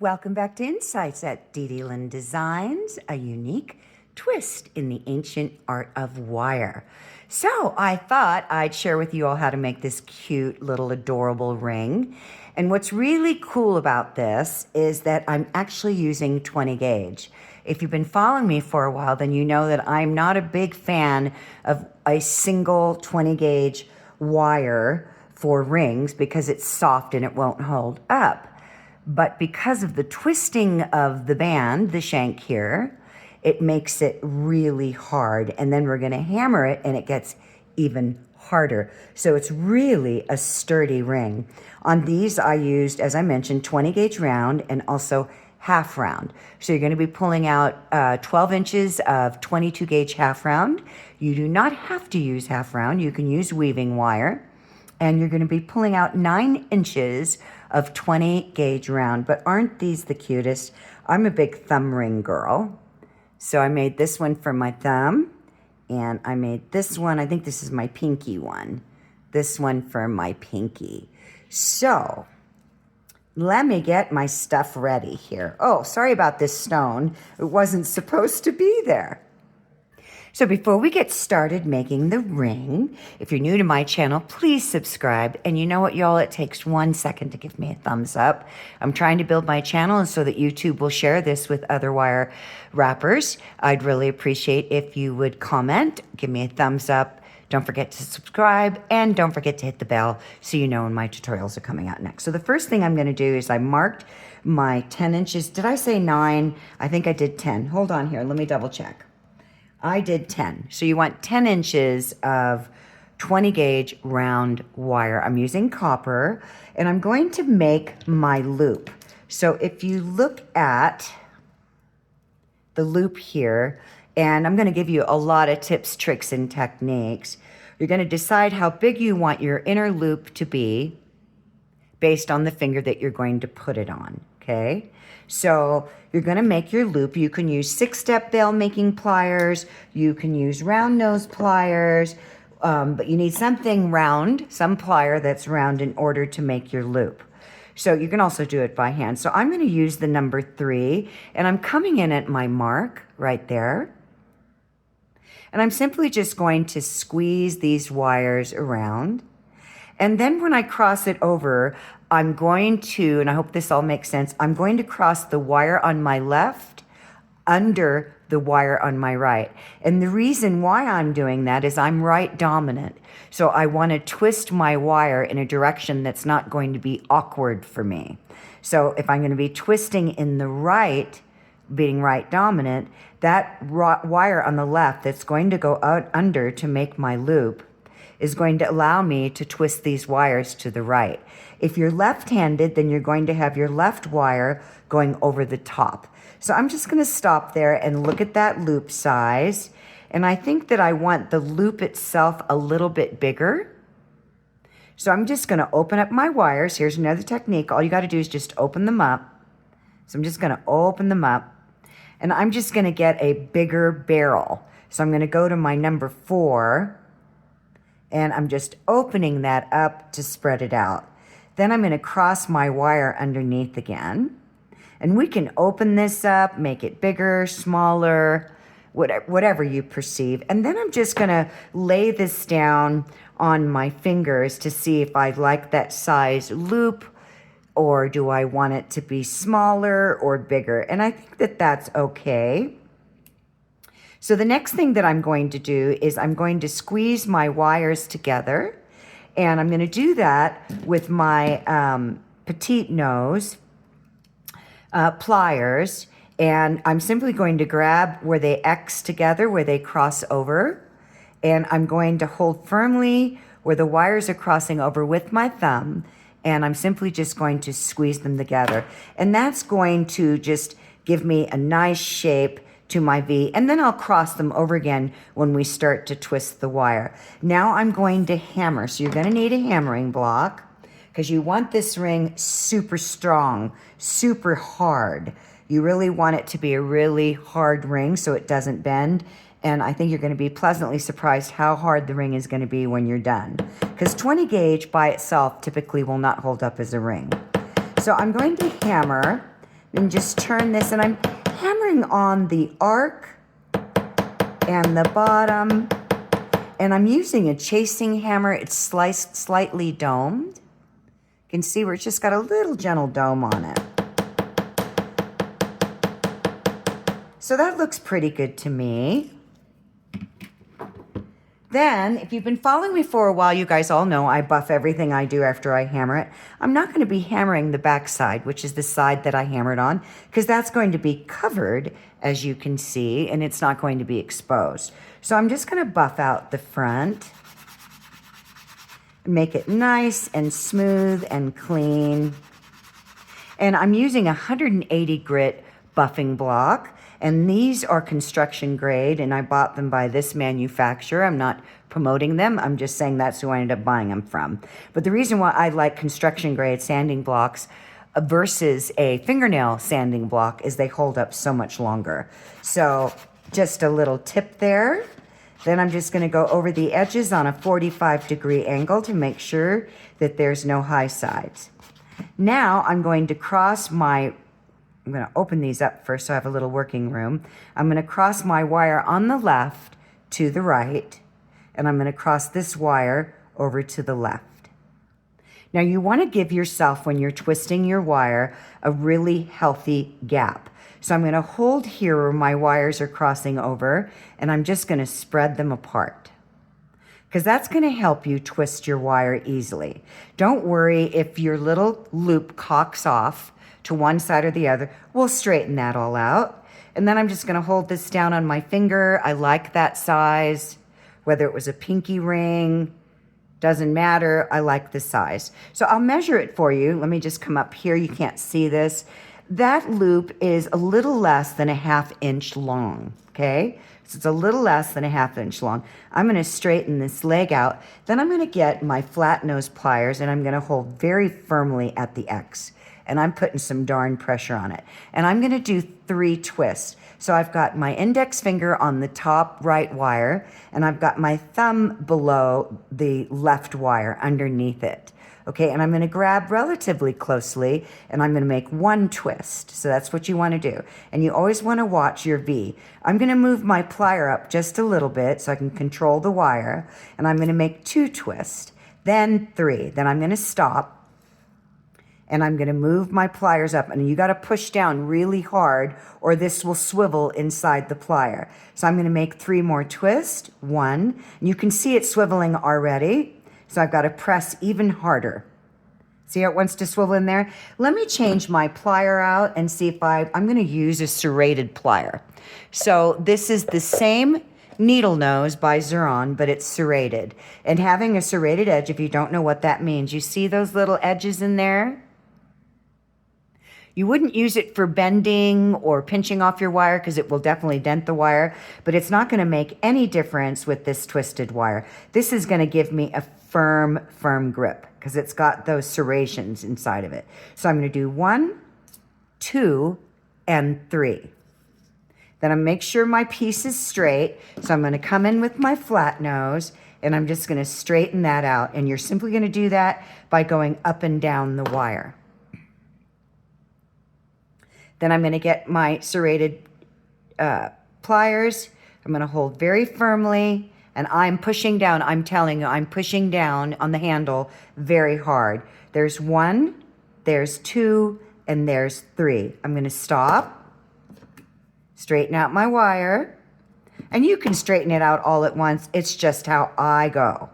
Welcome back to Insights at DDLynn Designs, a unique twist in the ancient art of wire. So I thought I'd share with you all how to make this cute little adorable ring. And what's really cool about this is that I'm actually using 20 gauge. If you've been following me for a while, then you know that I'm not a big fan of a single 20 gauge wire for rings because it's soft and it won't hold up. But because of the twisting of the band, the shank here, it makes it really hard. And then we're going to hammer it and it gets even harder. So it's really a sturdy ring. On these I used, as I mentioned, 20 gauge round and also half round. So you're going to be pulling out 12 inches of 22 gauge half round. You do not have to use half round. You can use weaving wire. And you're going to be pulling out 9 inches of 20 gauge round. But aren't these the cutest? I'm a big thumb ring girl. So I made this one for my thumb. And I made this one, I think this is my pinky one. This one for my pinky. So let me get my stuff ready here. Oh, sorry about this stone. It wasn't supposed to be there. So before we get started making the ring, if you're new to my channel, please subscribe. And you know what, y'all? It takes 1 second to give me a thumbs up. I'm trying to build my channel so that YouTube will share this with other wire wrappers. I'd really appreciate if you would comment, give me a thumbs up. Don't forget to subscribe and don't forget to hit the bell so you know when my tutorials are coming out next. So the first thing I'm going to do is I marked my 10 inches. Did I say 9? I think I did 10. Hold on here. Let me double check. I did 10. So you want 10 inches of 20 gauge round wire. I'm using copper and I'm going to make my loop. So if you look at the loop here, and I'm going to give you a lot of tips, tricks, and techniques, you're going to decide how big you want your inner loop to be based on the finger that you're going to put it on, okay? So you're going to make your loop. You can use 6-step bail making pliers. You can use round nose pliers, but you need something round, some plier that's round in order to make your loop. So you can also do it by hand. So I'm going to use the number 3, and I'm coming in at my mark right there. And I'm simply just going to squeeze these wires around. And then when I cross it over, I'm going to, and I hope this all makes sense, I'm going to cross the wire on my left under the wire on my right. And the reason why I'm doing that is I'm right dominant. So I want to twist my wire in a direction that's not going to be awkward for me. So if I'm going to be twisting in the right, being right dominant, that wire on the left that's going to go out under to make my loop is going to allow me to twist these wires to the right. If you're left-handed, then you're going to have your left wire going over the top. So I'm just going to stop there and look at that loop size. And I think that I want the loop itself a little bit bigger. So I'm just going to open up my wires. Here's another technique. All you got to do is just open them up. So I'm just going to open them up. And I'm just going to get a bigger barrel. So I'm going to go to my number 4. And I'm just opening that up to spread it out. Then I'm going to cross my wire underneath again. And we can open this up, make it bigger, smaller, whatever you perceive. And then I'm just going to lay this down on my fingers to see if I like that size loop, or do I want it to be smaller or bigger. And I think that that's okay. So the next thing that I'm going to do is I'm going to squeeze my wires together, and I'm going to do that with my petite nose pliers, and I'm simply going to grab where they X together, where they cross over, and I'm going to hold firmly where the wires are crossing over with my thumb, and I'm simply just going to squeeze them together. And that's going to just give me a nice shape to my V, and then I'll cross them over again when we start to twist the wire. Now I'm going to hammer. So you're going to need a hammering block because you want this ring super strong, super hard. You really want it to be a really hard ring so it doesn't bend. And I think you're going to be pleasantly surprised how hard the ring is going to be when you're done. Because 20 gauge by itself typically will not hold up as a ring. So I'm going to hammer and just turn this, and I'm hammering on the arc and the bottom, and I'm using a chasing hammer. It's slightly domed. You can see where it's just got a little gentle dome on it. So that looks pretty good to me. Then, if you've been following me for a while, you guys all know I buff everything I do after I hammer it. I'm not going to be hammering the back side, which is the side that I hammered on, because that's going to be covered, as you can see, and it's not going to be exposed. So I'm just going to buff out the front, make it nice and smooth and clean. And I'm using a 180 grit buffing block. And these are construction grade, and I bought them by this manufacturer. I'm not promoting them. I'm just saying that's who I ended up buying them from. But the reason why I like construction grade sanding blocks versus a fingernail sanding block is they hold up so much longer. So just a little tip there. Then I'm just going to go over the edges on a 45-degree angle to make sure that there's no high sides. Now I'm going to cross my I'm going to open these up first so I have a little working room. I'm going to cross my wire on the left to the right, and I'm going to cross this wire over to the left. Now you want to give yourself, when you're twisting your wire, a really healthy gap. So I'm going to hold here where my wires are crossing over, and I'm just going to spread them apart, because that's going to help you twist your wire easily. Don't worry if your little loop cocks off to one side or the other. We'll straighten that all out. And then I'm just going to hold this down on my finger. I like that size, whether it was a pinky ring, doesn't matter. I like the size. So I'll measure it for you. Let me just come up here. You can't see this. That loop is a little less than a 1/2 inch long, okay? So it's a little less than a 1/2 inch long. I'm going to straighten this leg out. Then I'm going to get my flat nose pliers, and I'm going to hold very firmly at the X. And I'm putting some darn pressure on it. And I'm going to do 3 twists. So I've got my index finger on the top right wire, and I've got my thumb below the left wire underneath it. Okay, and I'm going to grab relatively closely, and I'm going to make 1 twist. So that's what you want to do. And you always want to watch your V. I'm going to move my plier up just a little bit so I can control the wire, and I'm going to make 2 twists, then 3. Then I'm going to stop. And I'm going to move my pliers up, and you got to push down really hard or this will swivel inside the plier. So I'm going to make 3 more twists. 1, and you can see it swiveling already. So I've got to press even harder. See how it wants to swivel in there? Let me change my plier out and see if I'm going to use a serrated plier. So this is the same needle nose by Xuron, but it's serrated. And having a serrated edge, if you don't know what that means, you see those little edges in there? You wouldn't use it for bending or pinching off your wire because it will definitely dent the wire, but it's not going to make any difference with this twisted wire. This is going to give me a firm grip because it's got those serrations inside of it. So I'm going to do 1, 2, and 3. Then I make sure my piece is straight. So I'm going to come in with my flat nose, and I'm just going to straighten that out. And you're simply going to do that by going up and down the wire. Then I'm going to get my serrated pliers. I'm going to hold very firmly, and I'm pushing down. I'm telling you, I'm pushing down on the handle very hard. There's 1, there's 2, and there's 3. I'm going to stop, straighten out my wire, and you can straighten it out all at once. It's just how I go.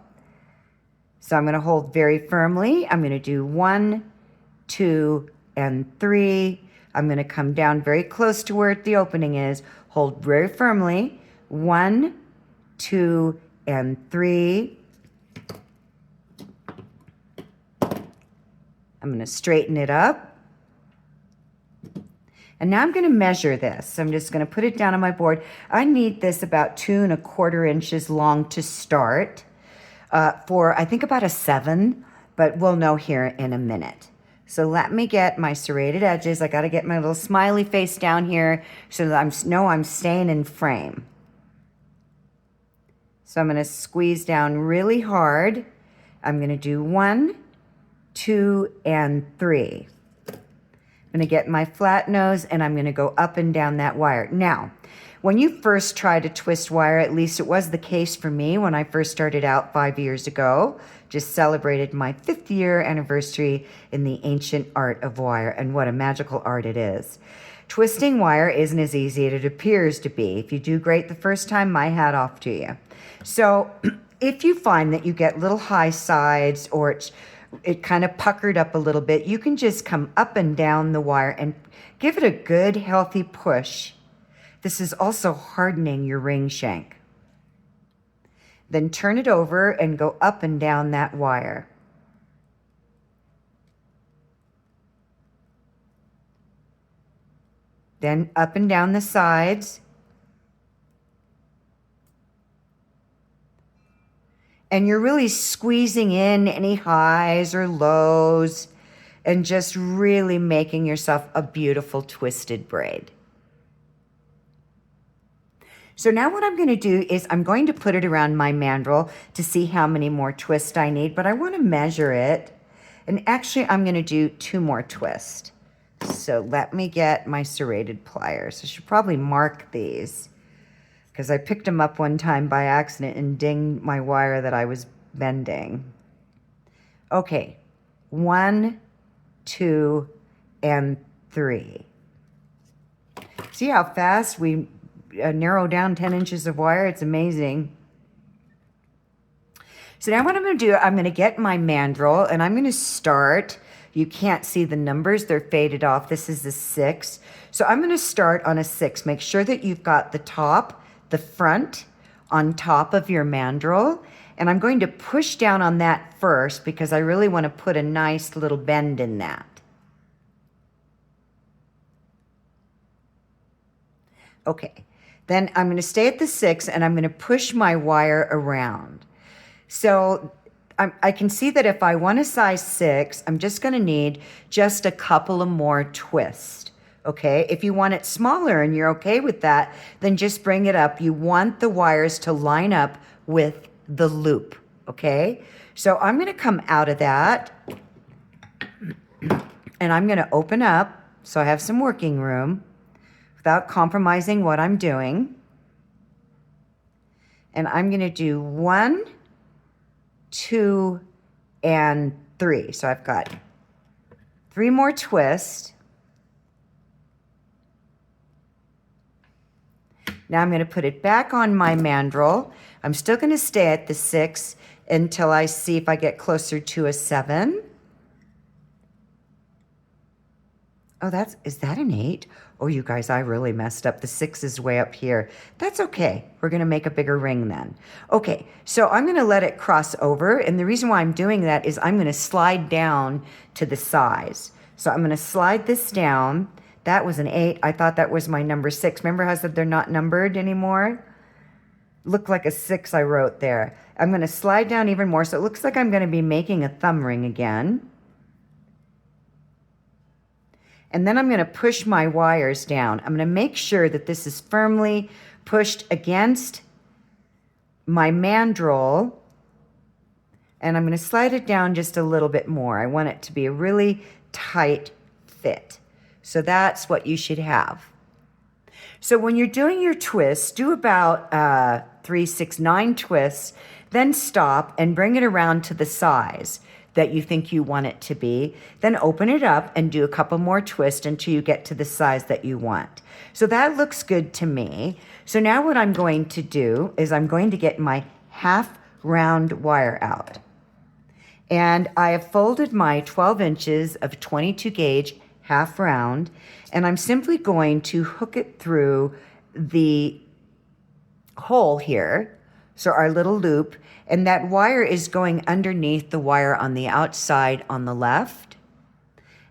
So I'm going to hold very firmly. I'm going to do 1, 2, and 3. I'm going to come down very close to where the opening is, hold very firmly, 1, 2, and 3. I'm going to straighten it up. And now I'm going to measure this. I'm just going to put it down on my board. I need this about 2 1/4 inches long to start for, I think, about a 7, but we'll know here in a minute. So let me get my serrated edges. I got to get my little smiley face down here so that I'm staying in frame. So I'm going to squeeze down really hard. I'm going to do 1, 2, and 3. going to get my flat nose and I'm going to go up and down that wire. Now, when you first try to twist wire, at least it was the case for me when I first started out 5 years ago, just celebrated my 5th year anniversary in the ancient art of wire, and what a magical art it is. Twisting wire isn't as easy as it appears to be. If you do great the first time, my hat off to you. So if you find that you get little high sides or it kind of puckered up a little bit, you can just come up and down the wire and give it a good, healthy push. This is also hardening your ring shank. Then turn it over and go up and down that wire. Then up and down the sides. And you're really squeezing in any highs or lows and just really making yourself a beautiful twisted braid. So now what I'm going to do is I'm going to put it around my mandrel to see how many more twists I need, but I want to measure it. And actually I'm going to do 2 more twists. So let me get my serrated pliers. I should probably mark these because I picked them up one time by accident and dinged my wire that I was bending. Okay, 1, 2, and 3. See how fast we narrow down 10 inches of wire? It's amazing. So now what I'm going to do, I'm going to get my mandrel and I'm going to start. You can't see the numbers, they're faded off. This is a 6. So I'm going to start on a 6. Make sure that you've got the top, the front on top of your mandrel. And I'm going to push down on that first because I really want to put a nice little bend in that. Okay, then I'm going to stay at the 6 and I'm going to push my wire around. So I can see that if I want a size 6, I'm just going to need just a couple of more twists. Okay, if you want it smaller and you're okay with that, then just bring it up. You want the wires to line up with the loop. Okay, so I'm going to come out of that and I'm going to open up so I have some working room without compromising what I'm doing. And I'm going to do 1, 2, and 3. So I've got 3 more twists. Now I'm going to put it back on my mandrel. I'm still going to stay at the 6 until I see if I get closer to a 7. Oh, is that an 8? Oh, you guys, I really messed up. The 6 is way up here. That's okay. We're going to make a bigger ring then. Okay, so I'm going to let it cross over. And the reason why I'm doing that is I'm going to slide down to the size. So I'm going to slide this down. That was an 8. I thought that was my number 6. Remember how I said they're not numbered anymore? Looked like a 6 I wrote there. I'm going to slide down even more. So it looks like I'm going to be making a thumb ring again. And then I'm going to push my wires down. I'm going to make sure that this is firmly pushed against my mandrel. And I'm going to slide it down just a little bit more. I want it to be a really tight fit. So that's what you should have. So when you're doing your twists, do about 3, 6, 9 twists, then stop and bring it around to the size that you think you want it to be. Then open it up and do a couple more twists until you get to the size that you want. So that looks good to me. So now what I'm going to do is I'm going to get my half round wire out. And I have folded my 12 inches of 22 gauge half round, and I'm simply going to hook it through the hole here, so our little loop, and that wire is going underneath the wire on the outside on the left,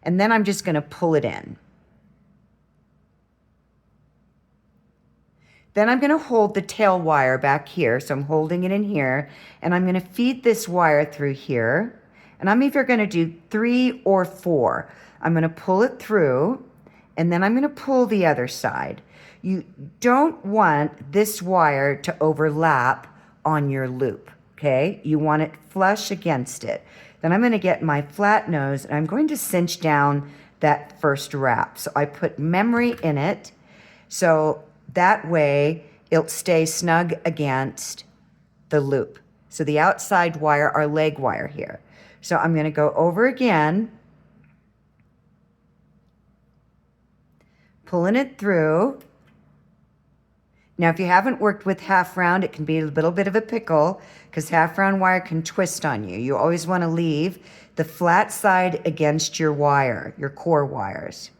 and then I'm just going to pull it in. Then I'm going to hold the tail wire back here, so I'm holding it in here, and I'm going to feed this wire through here, and I'm either going to do 3 or 4. I'm going to pull it through, and then I'm going to pull the other side. You don't want this wire to overlap on your loop, okay? You want it flush against it. Then I'm going to get my flat nose, and I'm going to cinch down that first wrap. So I put memory in it, so that way it'll stay snug against the loop. So the outside wire, our leg wire here. So I'm going to go over again, pulling it through. Now, if you haven't worked with half round, it can be a little bit of a pickle because half round wire can twist on you. You always want to leave the flat side against your wire, your core wires.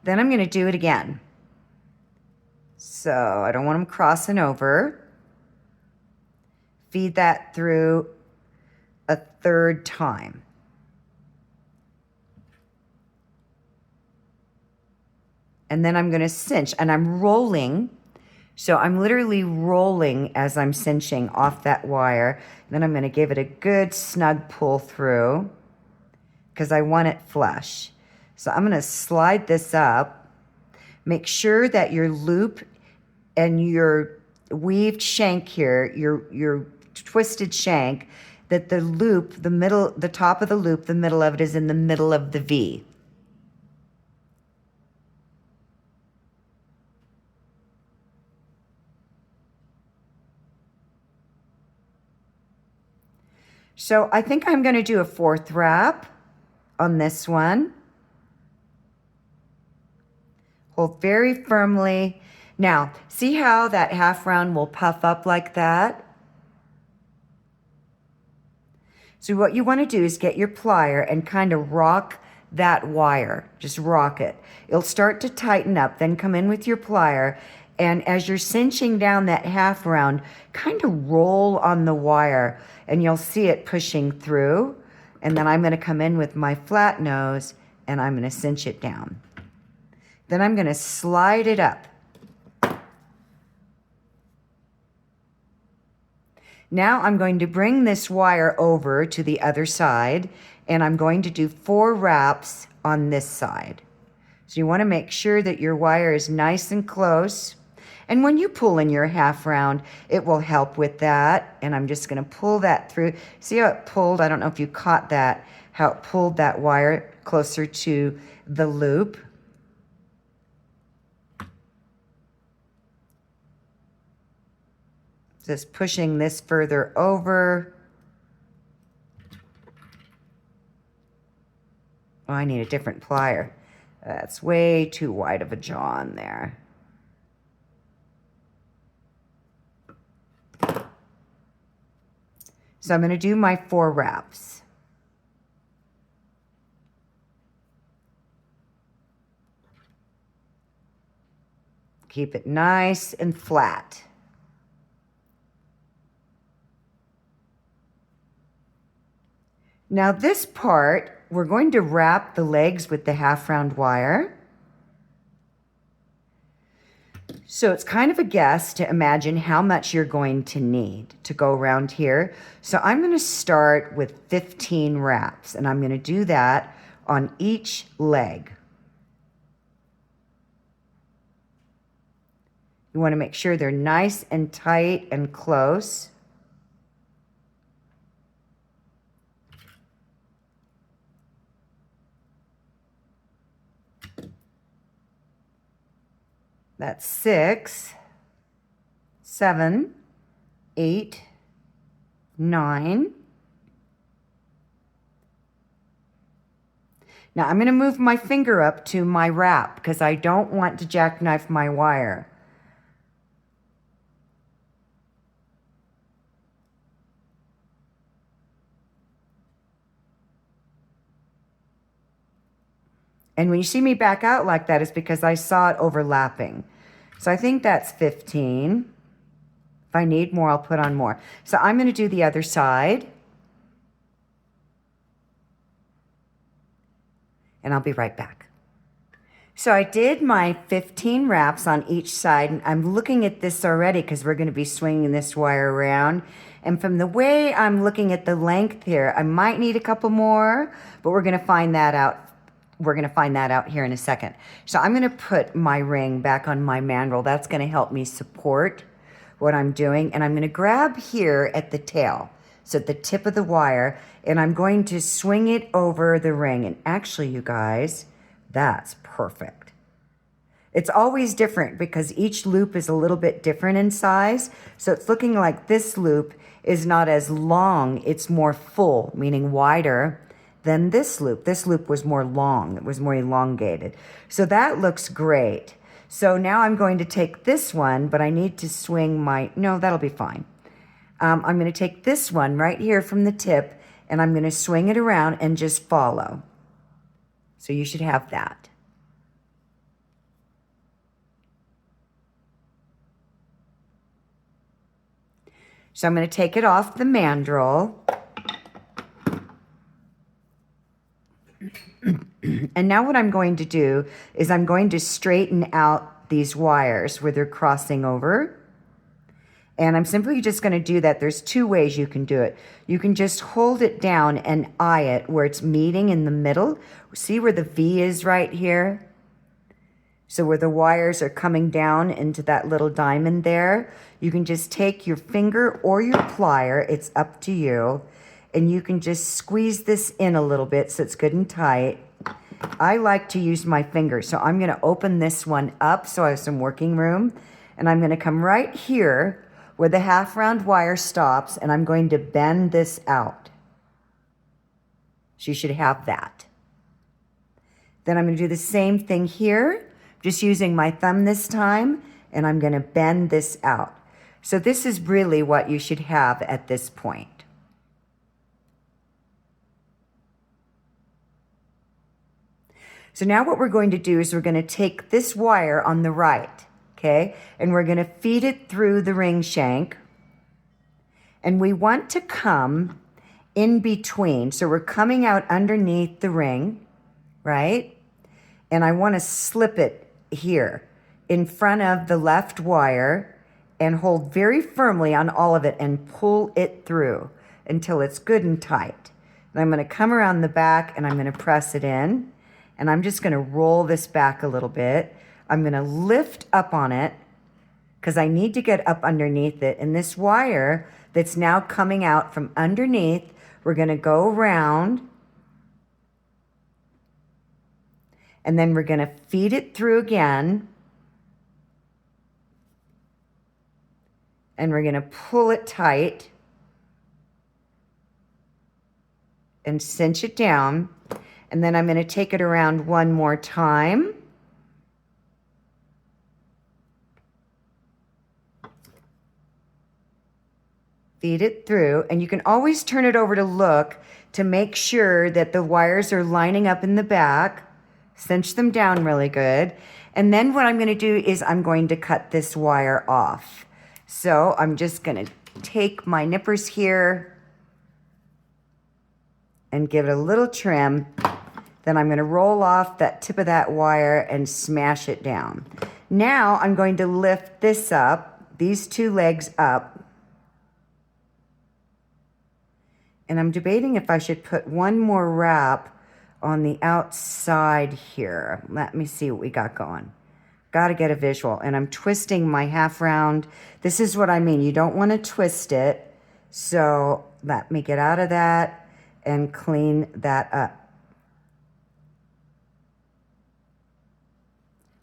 Then I'm going to do it again. So I don't want them crossing over. Feed that through a third time. And then I'm going to cinch, and I'm rolling. So I'm literally rolling as I'm cinching off that wire. And then I'm going to give it a good snug pull through because I want it flush. So I'm going to slide this up. Make sure that your loop and your weaved shank here, your twisted shank, that the loop, the middle, the top of the loop, the middle of it is in the middle of the V. So I think I'm going to do a fourth wrap on this one. Hold very firmly. Now, see how that half round will puff up like that? So what you want to do is get your plier and kind of rock that wire. Just rock it. It'll start to tighten up. Then come in with your plier. And as you're cinching down that half round, kind of roll on the wire. And you'll see it pushing through. And then I'm going to come in with my flat nose and I'm going to cinch it down. Then I'm going to slide it up. Now I'm going to bring this wire over to the other side, and I'm going to do 4 wraps on this side. So you want to make sure that your wire is nice and close. And when you pull in your half round, it will help with that. And I'm just going to pull that through. See how it pulled? I don't know if you caught that, how it pulled that wire closer to the loop. Just pushing this further over. Oh, I need a different plier. That's way too wide of a jaw on there. So I'm going to do my 4 wraps. Keep it nice and flat. Now this part, we're going to wrap the legs with the half round wire. So it's kind of a guess to imagine how much you're going to need to go around here. So I'm going to start with 15 wraps, and I'm going to do that on each leg. You want to make sure they're nice and tight and close. That's 6, 7, 8, 9. Now I'm going to move my finger up to my wrap because I don't want to jackknife my wire. And when you see me back out like that, it's because I saw it overlapping. So I think that's 15. If I need more, I'll put on more. So I'm going to do the other side. And I'll be right back. So I did my 15 wraps on each side. And I'm looking at this already because we're going to be swinging this wire around. And from the way I'm looking at the length here, I might need a couple more, but we're going to find that out. We're going to find that out here in a second. So I'm going to put my ring back on my mandrel. That's going to help me support what I'm doing, and I'm going to grab here at the tail, so at the tip of the wire, and I'm going to swing it over the ring. And actually, you guys, that's perfect. It's always different because each loop is a little bit different in size. So it's looking like this loop is not as long, it's more full, meaning wider than this loop. This loop was more long, it was more elongated. So that looks great. So now I'm going to take this one, but I need to swing my, no, that'll be fine. I'm going to take this one right here from the tip, and I'm going to swing it around and just follow. So you should have that. So I'm going to take it off the mandrel. And now what I'm going to do is I'm going to straighten out these wires where they're crossing over. And I'm simply just going to do that. There's two ways you can do it. You can just hold it down and eye it where it's meeting in the middle. See where the V is right here? So where the wires are coming down into that little diamond there, you can just take your finger or your plier, it's up to you, and you can just squeeze this in a little bit so it's good and tight. I like to use my finger, so I'm going to open this one up so I have some working room, and I'm going to come right here where the half round wire stops, and I'm going to bend this out. So you should have that. Then I'm going to do the same thing here, just using my thumb this time, and I'm going to bend this out. So this is really what you should have at this point. So now what we're going to do is we're going to take this wire on the right, okay, and we're going to feed it through the ring shank, and we want to come in between. So we're coming out underneath the ring, right? And I want to slip it here in front of the left wire and hold very firmly on all of it and pull it through until it's good and tight. And I'm going to come around the back and I'm going to press it in, and I'm just going to roll this back a little bit. I'm going to lift up on it because I need to get up underneath it. And this wire that's now coming out from underneath, we're going to go around, and then we're going to feed it through again, and we're going to pull it tight and cinch it down. And then I'm going to take it around one more time. Feed it through, and you can always turn it over to look to make sure that the wires are lining up in the back. Cinch them down really good. And then what I'm going to do is I'm going to cut this wire off. So I'm just going to take my nippers here and give it a little trim. Then I'm going to roll off that tip of that wire and smash it down. Now I'm going to lift this up, these two legs up. And I'm debating if I should put one more wrap on the outside here. Let me see what we got going. Got to get a visual. And I'm twisting my half round. This is what I mean. You don't want to twist it. So let me get out of that and clean that up.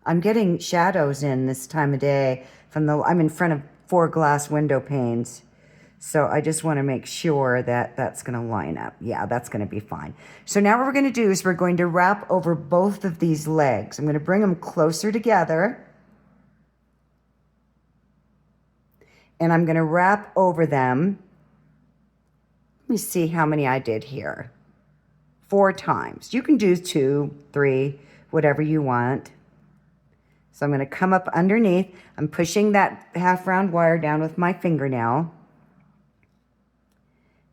I'm getting shadows in this time of day I'm in front of 4 glass window panes. So I just want to make sure that that's going to line up. Yeah, that's going to be fine. So now what we're going to do is we're going to wrap over both of these legs. I'm going to bring them closer together. And I'm going to wrap over them. Let me see how many I did here. 4 times. You can do 2, 3, whatever you want. So I'm going to come up underneath. I'm pushing that half round wire down with my fingernail.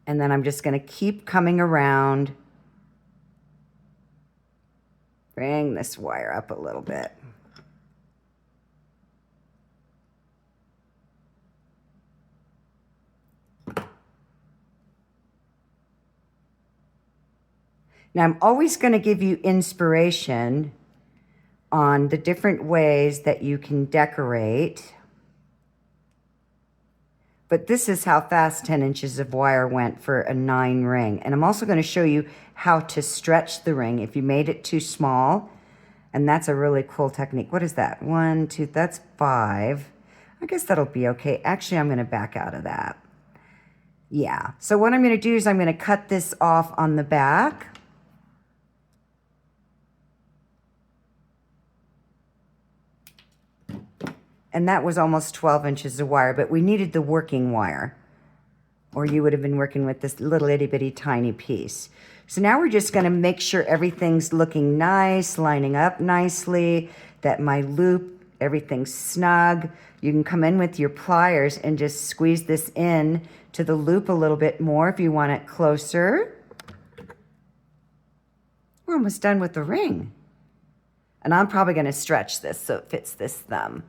And then I'm just going to keep coming around. Bring this wire up a little bit. Now I'm always going to give you inspiration on the different ways that you can decorate. But this is how fast 10 inches of wire went for a 9 ring. And I'm also going to show you how to stretch the ring if you made it too small. And that's a really cool technique. What is that? 1, 2, that's 5. I guess that'll be okay. Actually, I'm going to back out of that. Yeah. So what I'm going to do is I'm going to cut this off on the back. And that was almost 12 inches of wire, but we needed the working wire, or you would have been working with this little itty bitty tiny piece. So now we're just going to make sure everything's looking nice, lining up nicely, that my loop, everything's snug. You can come in with your pliers and just squeeze this in to the loop a little bit more if you want it closer. We're almost done with the ring. And I'm probably going to stretch this so it fits this thumb.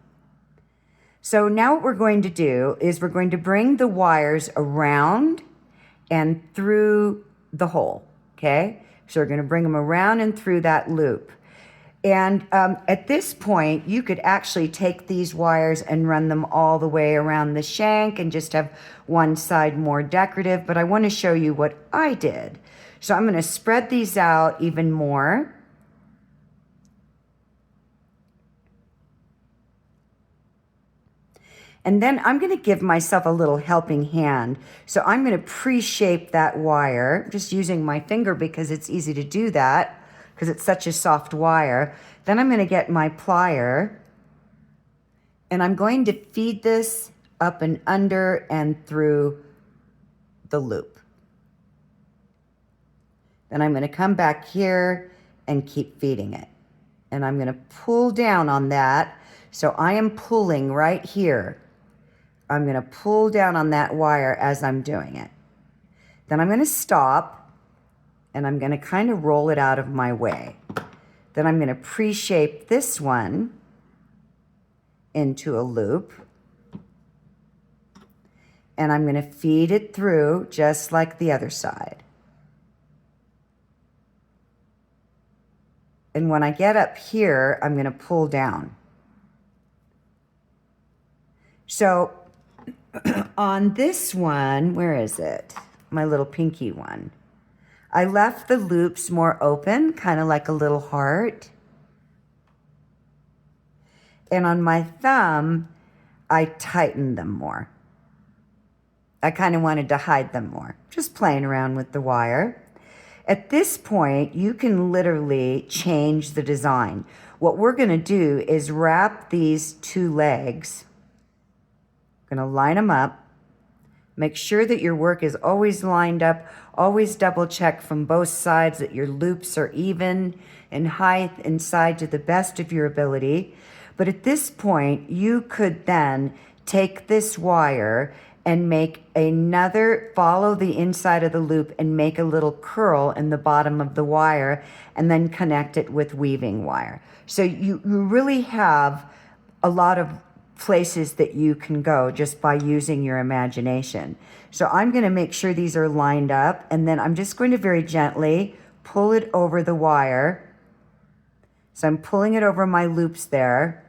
So now what we're going to do is we're going to bring the wires around and through the hole, okay? So we're going to bring them around and through that loop. And at this point, you could actually take these wires and run them all the way around the shank and just have one side more decorative, but I want to show you what I did. So I'm going to spread these out even more. And then I'm going to give myself a little helping hand. So I'm going to pre-shape that wire, just using my finger because it's easy to do that, because it's such a soft wire. Then I'm going to get my plier, and I'm going to feed this up and under and through the loop. Then I'm going to come back here and keep feeding it. And I'm going to pull down on that. So I am pulling right here. I'm going to pull down on that wire as I'm doing it. Then I'm going to stop, and I'm going to kind of roll it out of my way. Then I'm going to pre-shape this one into a loop. And I'm going to feed it through just like the other side. And when I get up here, I'm going to pull down. So on this one, where is it? My little pinky one. I left the loops more open, kind of like a little heart. And on my thumb, I tightened them more. I kind of wanted to hide them more, just playing around with the wire. At this point, you can literally change the design. What we're going to do is wrap these two legs. Going to line them up. Make sure that your work is always lined up. Always double check from both sides that your loops are even in height and side to the best of your ability. But at this point, you could then take this wire and make another, follow the inside of the loop and make a little curl in the bottom of the wire and then connect it with weaving wire. So you really have a lot of places that you can go just by using your imagination. So I'm going to make sure these are lined up, and then I'm just going to very gently pull it over the wire. So I'm pulling it over my loops there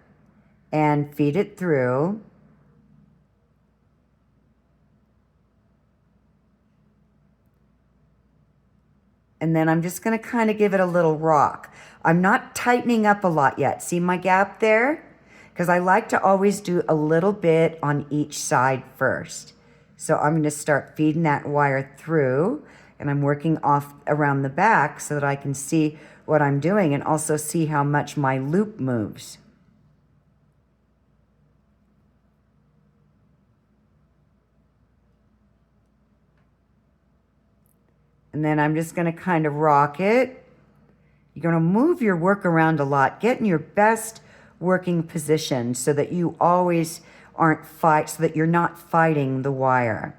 and feed it through. And then I'm just going to kind of give it a little rock. I'm not tightening up a lot yet. See my gap there? Because I like to always do a little bit on each side first. So I'm going to start feeding that wire through, and I'm working off around the back so that I can see what I'm doing and also see how much my loop moves. And then I'm just going to kind of rock it. You're going to move your work around a lot. Get in your best working position so that you always so that you're not fighting the wire.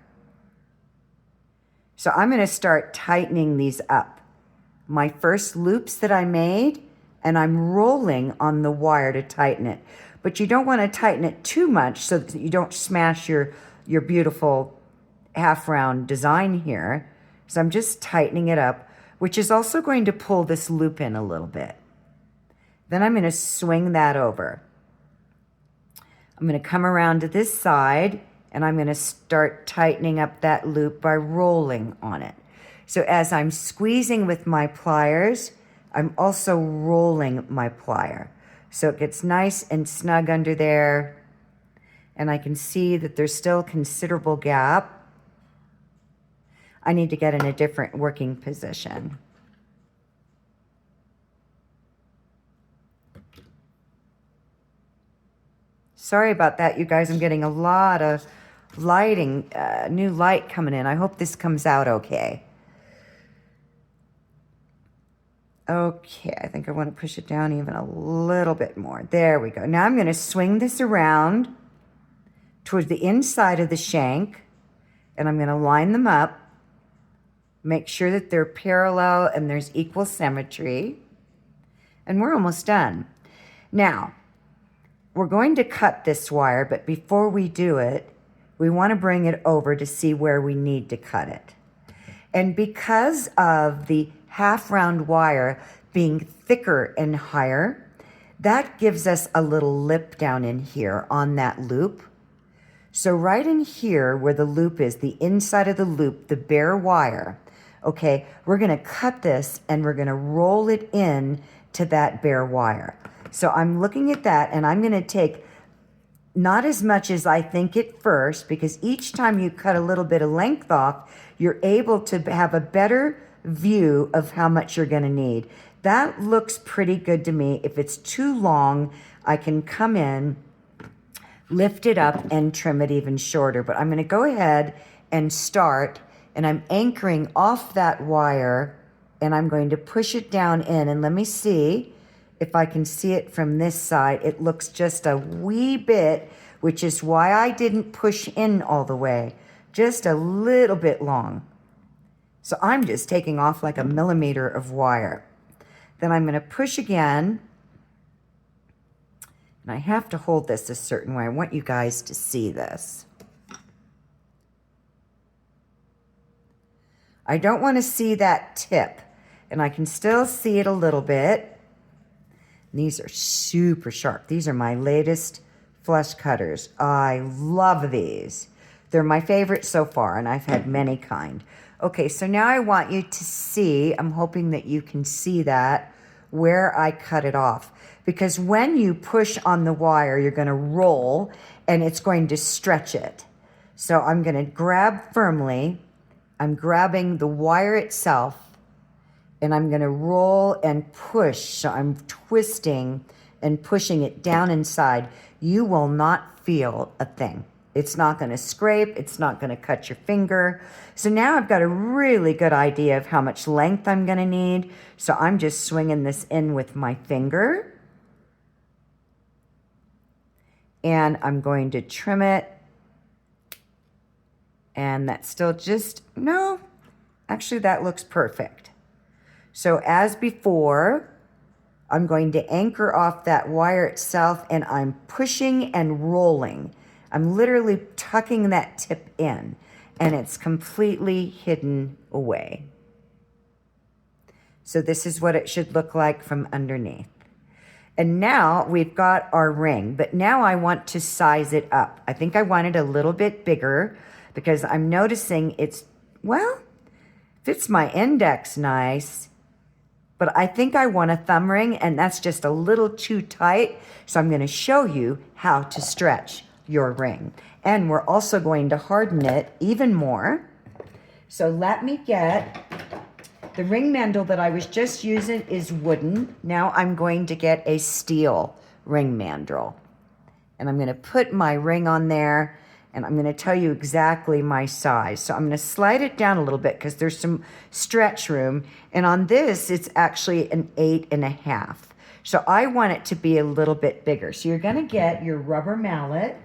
So I'm going to start tightening these up. My first loops that I made, and I'm rolling on the wire to tighten it. But you don't want to tighten it too much so that you don't smash your beautiful half round design here. So I'm just tightening it up, which is also going to pull this loop in a little bit. Then I'm going to swing that over. I'm going to come around to this side And I'm going to start tightening up that loop by rolling on it. So as I'm squeezing with my pliers, I'm also rolling my plier. So it gets nice and snug under there. And I can see that there's still considerable gap. I need to get in a different working position. Sorry about that, you guys. I'm getting a lot of lighting, new light coming in. I hope this comes out okay. Okay, I think I want to push it down even a little bit more. There we go. Now I'm going to swing this around towards the inside of the shank, and I'm going to line them up, make sure that they're parallel and there's equal symmetry, and we're almost done. Now, we're going to cut this wire, but before we do it, we want to bring it over to see where we need to cut it. And because of the half round wire being thicker and higher, that gives us a little lip down in here on that loop. So right in here where the loop is, the inside of the loop, the bare wire, okay, we're going to cut this and we're going to roll it in to that bare wire. So I'm looking at that and I'm going to take not as much as I think at first, because each time you cut a little bit of length off, you're able to have a better view of how much you're going to need. That looks pretty good to me. If it's too long, I can come in, lift it up, and trim it even shorter. But I'm going to go ahead and start, and I'm anchoring off that wire, and I'm going to push it down in. And let me see if I can see it from this side. It looks just a wee bit, which is why I didn't push in all the way, just a little bit long. So I'm just taking off like a millimeter of wire. Then I'm going to push again. And I have to hold this a certain way. I want you guys to see this. I don't want to see that tip. And I can still see it a little bit. These are super sharp. These are my latest flush cutters. I love these. They're my favorite so far, and I've had many kind. Okay, so now I want you to see, I'm hoping that you can see that, where I cut it off. Because when you push on the wire, you're going to roll, and it's going to stretch it. So I'm going to grab firmly. I'm grabbing the wire itself, and I'm going to roll and push. So I'm twisting and pushing it down inside. You will not feel a thing. It's not going to scrape. It's not going to cut your finger. So now I've got a really good idea of how much length I'm going to need. So I'm just swinging this in with my finger. And I'm going to trim it. And that's still just, no, actually that looks perfect. So as before, I'm going to anchor off that wire itself, and I'm pushing and rolling. I'm literally tucking that tip in, and it's completely hidden away. So this is what it should look like from underneath. And now we've got our ring, but now I want to size it up. I think I want it a little bit bigger because I'm noticing it's, well, fits my index nice, but I think I want a thumb ring, and that's just a little too tight. So I'm going to show you how to stretch your ring. And we're also going to harden it even more. So let me get the ring mandrel that I was just using is wooden. Now I'm going to get a steel ring mandrel. And I'm going to put my ring on there, and I'm going to tell you exactly my size. So I'm going to slide it down a little bit because there's some stretch room. And on this, it's actually an 8.5. So I want it to be a little bit bigger. So you're going to get your rubber mallet.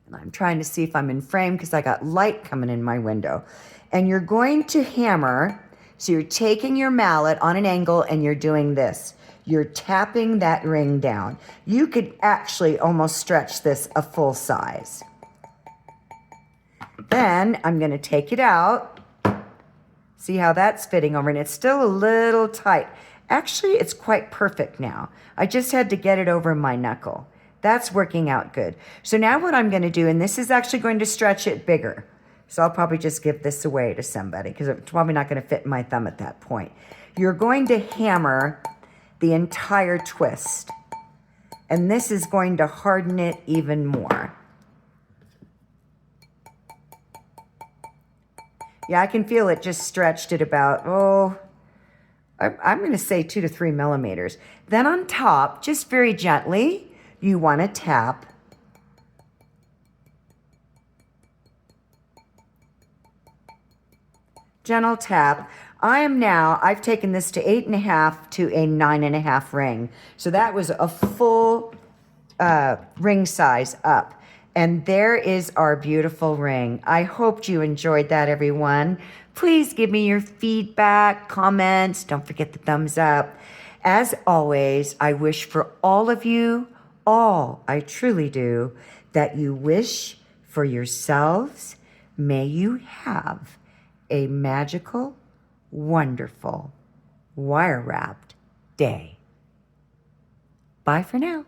And I'm trying to see if I'm in frame because I got light coming in my window. And you're going to hammer. So you're taking your mallet on an angle and you're doing this. You're tapping that ring down. You could actually almost stretch this a full size. Then I'm going to take it out. See how that's fitting over, and it's still a little tight. Actually, it's quite perfect now. I just had to get it over my knuckle. That's working out good. So now what I'm going to do, and this is actually going to stretch it bigger. So I'll probably just give this away to somebody because it's probably not going to fit in my thumb at that point. You're going to hammer the entire twist. And this is going to harden it even more. Yeah, I can feel it just stretched at about, I'm going to say 2 to 3 millimeters. Then on top, just very gently, you want to tap. Gentle tap. I've taken this to 8.5 to a 9.5 ring. So that was a full ring size up. And there is our beautiful ring. I hope you enjoyed that, everyone. Please give me your feedback, comments. Don't forget the thumbs up. As always, I wish for all of you, I truly do, that you wish for yourselves. May you have a magical, wonderful, wire-wrapped day. Bye for now.